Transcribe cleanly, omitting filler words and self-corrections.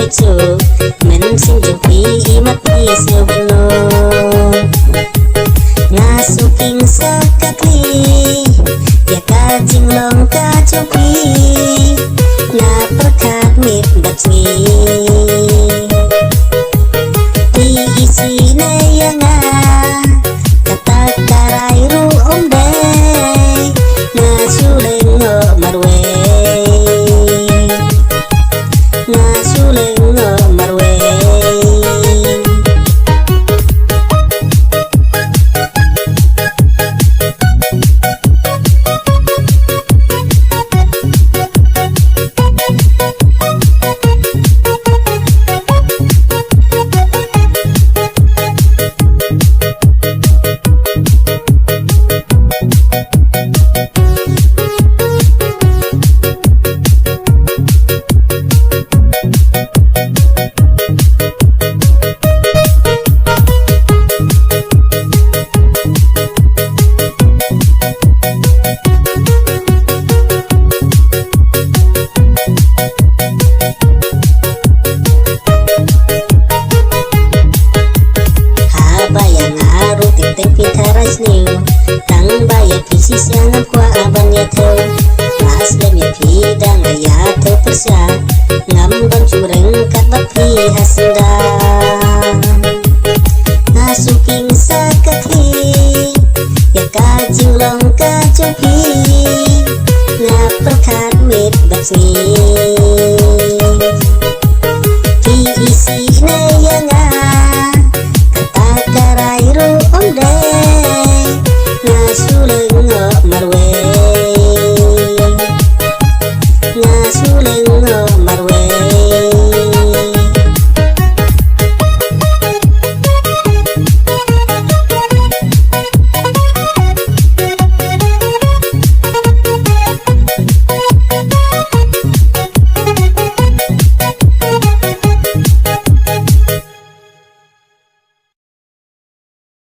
itu mensing jupi mati sebno ngasuking sakatli ya kajing long kacupi na perkat mit batni diisi nayanga kata karai ru ombe ngasuleng marwe ngasuleng marwe tang bayar pisis yang kwa abangnya tuh mas demnya pidang ya tuh persa ngambang cureng kat bapi hasenda ngasuking sakati ya kajing long kacupi ngaperkat mit batsni